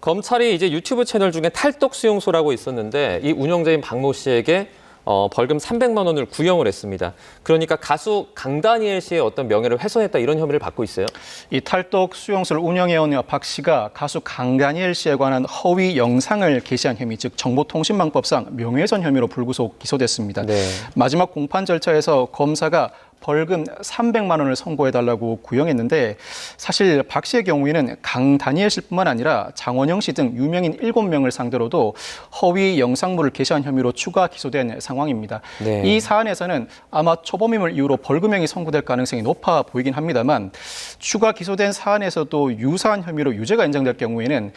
검찰이 이제 유튜브 채널 중에 탈덕 수용소라고 있었는데 이 운영자인 박모 씨에게 벌금 300만 원을 구형을 했습니다. 그러니까 가수 강다니엘 씨의 어떤 명예를 훼손했다 이런 혐의를 받고 있어요. 이 탈덕 수용소를 운영해온 박 씨가 가수 강다니엘 씨에 관한 허위 영상을 게시한 혐의, 즉 정보통신망법상 명예훼손 혐의로 불구속 기소됐습니다. 네. 마지막 공판 절차에서 검사가 벌금 300만 원을 선고해달라고 구형했는데 사실 박 씨의 경우에는 강다니엘 씨뿐만 아니라 장원영 씨 등 유명인 7명을 상대로도 허위 영상물을 게시한 혐의로 추가 기소된 상황입니다. 네. 이 사안에서는 아마 초범임을 이유로 벌금형이 선고될 가능성이 높아 보이긴 합니다만 추가 기소된 사안에서도 유사한 혐의로 유죄가 인정될 경우에는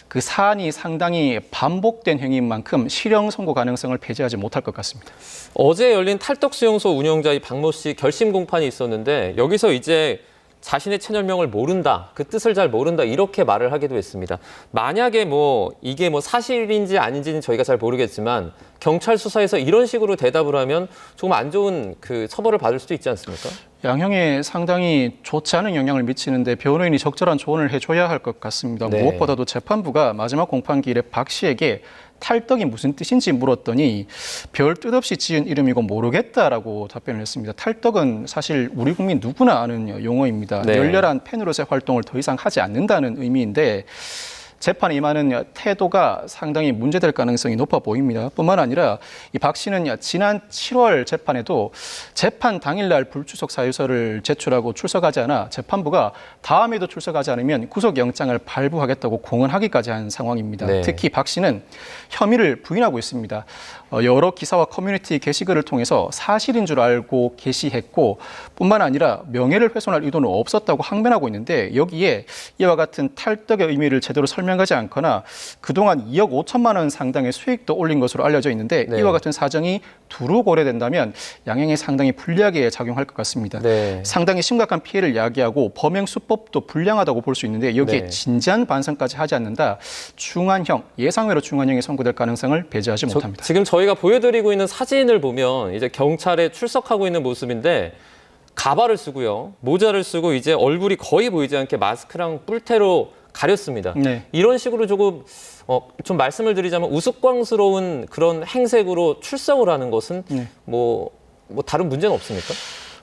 그 사안이 상당히 반복된 행위인 만큼 실형 선고 가능성을 배제하지 못할 것 같습니다. 어제 열린 탈덕 수용소 운영자의 박모 씨 결심 공판이 있었는데 여기서 이제 자신의 채널명을 모른다, 그 뜻을 잘 모른다 이렇게 말을 하기도 했습니다. 만약에 이게 사실인지 아닌지는 저희가 잘 모르겠지만 경찰 수사에서 이런 식으로 대답을 하면 조금 안 좋은 그 처벌을 받을 수도 있지 않습니까? 양형에 상당히 좋지 않은 영향을 미치는데 변호인이 적절한 조언을 해줘야 할 것 같습니다. 네. 무엇보다도 재판부가 마지막 공판기일에 박 씨에게 탈덕이 무슨 뜻인지 물었더니 별 뜻 없이 지은 이름이고 모르겠다라고 답변을 했습니다. 탈덕은 사실 우리 국민 누구나 아는 용어입니다. 네. 열렬한 팬으로서의 활동을 더 이상 하지 않는다는 의미인데 재판에 임하는 태도가 상당히 문제될 가능성이 높아 보입니다. 뿐만 아니라 이 박 씨는 지난 7월 재판에도 재판 당일날 불출석 사유서를 제출하고 출석하지 않아 재판부가 다음에도 출석하지 않으면 구속영장을 발부하겠다고 공언하기까지 한 상황입니다. 네. 특히 박 씨는 혐의를 부인하고 있습니다. 여러 기사와 커뮤니티 게시글을 통해서 사실인 줄 알고 게시했고 뿐만 아니라 명예를 훼손할 의도는 없었다고 항변하고 있는데 여기에 이와 같은 탈덕의 의미를 제대로 설명하지 않거나 그동안 2억 5천만 원 상당의 수익도 올린 것으로 알려져 있는데 네. 이와 같은 사정이 두루 고려된다면 양형에 상당히 불리하게 작용할 것 같습니다. 네. 상당히 심각한 피해를 야기하고 범행 수법도 불량하다고 볼 수 있는데 여기에 네. 진지한 반성까지 하지 않는다. 중한형, 예상외로 중한형이 선고될 가능성을 배제하지 못합니다. 지금 저희가 보여드리고 있는 사진을 보면 이제 경찰에 출석하고 있는 모습인데 가발을 쓰고요, 모자를 쓰고 이제 얼굴이 거의 보이지 않게 마스크랑 뿔테로 가렸습니다. 네. 이런 식으로 조금 좀 말씀을 드리자면 우스꽝스러운 그런 행색으로 출석을 하는 것은 네. 다른 문제는 없습니까?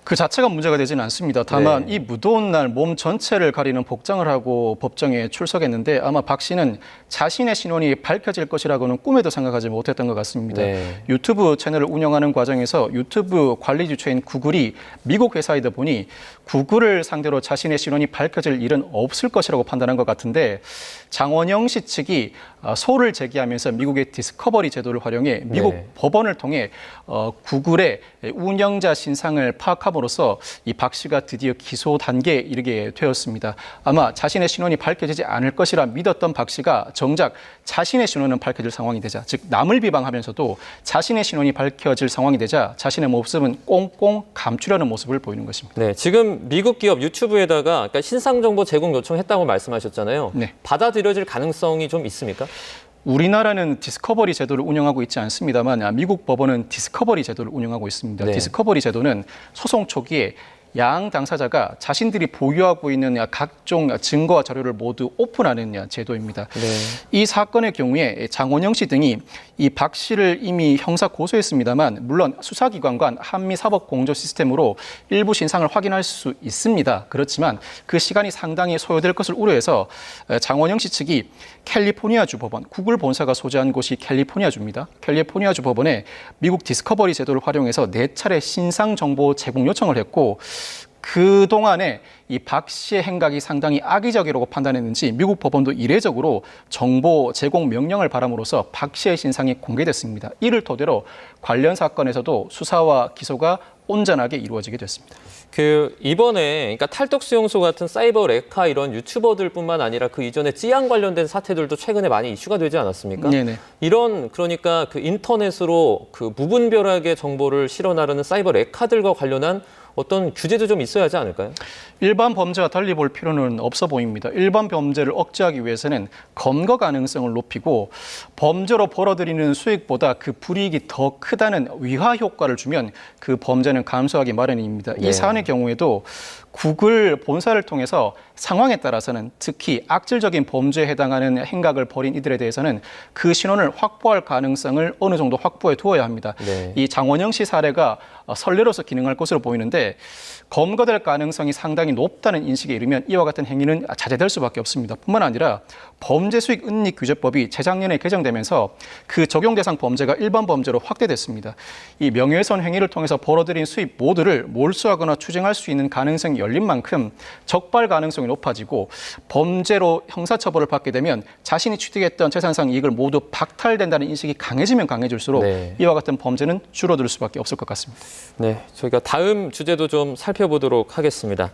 그 자체가 문제가 되지는 않습니다. 다만 네. 이 무더운 날 몸 전체를 가리는 복장을 하고 법정에 출석했는데 아마 박 씨는 자신의 신원이 밝혀질 것이라고는 꿈에도 생각하지 못했던 것 같습니다. 네. 유튜브 채널을 운영하는 과정에서 유튜브 관리 주체인 구글이 미국 회사이다 보니 구글을 상대로 자신의 신원이 밝혀질 일은 없을 것이라고 판단한 것 같은데 장원영 씨 측이 소를 제기하면서 미국의 디스커버리 제도를 활용해 미국 네. 법원을 통해 구글의 운영자 신상을 파악함으로써 이 박 씨가 드디어 기소 단계에 이르게 되었습니다. 아마 자신의 신원이 밝혀지지 않을 것이라 믿었던 박 씨가 정작 자신의 신원은 밝혀질 상황이 되자, 즉 남을 비방하면서도 자신의 신원이 밝혀질 상황이 되자 자신의 모습은 꽁꽁 감추려는 모습을 보이는 것입니다. 네, 지금 미국 기업 유튜브에다가 그러니까 신상 정보 제공 요청했다고 말씀하셨잖아요. 네. 받아들여질 가능성이 좀 있습니까? 우리나라는 디스커버리 제도를 운영하고 있지 않습니다만 미국 법원은 디스커버리 제도를 운영하고 있습니다. 네. 디스커버리 제도는 소송 초기에 양 당사자가 자신들이 보유하고 있는 각종 증거와 자료를 모두 오픈하는 제도입니다. 네. 이 사건의 경우에 장원영 씨 등이 이 박 씨를 이미 형사 고소했습니다만 물론 수사기관과 한미사법공조 시스템으로 일부 신상을 확인할 수 있습니다. 그렇지만 그 시간이 상당히 소요될 것을 우려해서 장원영 씨 측이 캘리포니아주 법원, 구글 본사가 소재한 곳이 캘리포니아주입니다. 캘리포니아주 법원에 미국 디스커버리 제도를 활용해서 4차례 신상 정보 제공 요청을 했고 그동안에 이 박 씨의 행각이 상당히 악의적이라고 판단했는지 미국 법원도 이례적으로 정보 제공 명령을 바람으로써 박 씨의 신상이 공개됐습니다. 이를 토대로 관련 사건에서도 수사와 기소가 온전하게 이루어지게 됐습니다. 이번에 그러니까 탈덕 수용소 같은 사이버 레카 이런 유튜버들뿐만 아니라 그 이전에 찌양 관련된 사태들도 최근에 많이 이슈가 되지 않았습니까? 네네. 이런 그러니까 그 인터넷으로 그 무분별하게 정보를 실어 나르는 사이버 레카들과 관련한 어떤 규제도 좀 있어야 하지 않을까요? 일반 범죄와 달리 볼 필요는 없어 보입니다. 일반 범죄를 억제하기 위해서는 검거 가능성을 높이고 범죄로 벌어들이는 수익보다 그 불이익이 더 크다는 위화 효과를 주면 그 범죄는 감소하기 마련입니다. 네. 이 사안의 경우에도 구글 본사를 통해서 상황에 따라서는 특히 악질적인 범죄에 해당하는 행각을 벌인 이들에 대해서는 그 신원을 확보할 가능성을 어느 정도 확보해 두어야 합니다. 네. 이 장원영 씨 사례가 선례로서 기능할 것으로 보이는데 검거될 가능성이 상당히 높다는 인식에 이르면 이와 같은 행위는 자제될 수밖에 없습니다. 뿐만 아니라 범죄수익 은닉 규제법이 재작년에 개정되면서 그 적용 대상 범죄가 일반 범죄로 확대됐습니다. 이 명예훼손 행위를 통해서 벌어들인 수입 모두를 몰수하거나 추징할 수 있는 가능성이 열린 만큼 적발 가능성이 높아지고 범죄로 형사처벌을 받게 되면 자신이 취득했던 재산상 이익을 모두 박탈된다는 인식이 강해지면 강해질수록 네. 이와 같은 범죄는 줄어들 수밖에 없을 것 같습니다. 네, 저희가 다음 주제도 좀 살펴보도록 하겠습니다.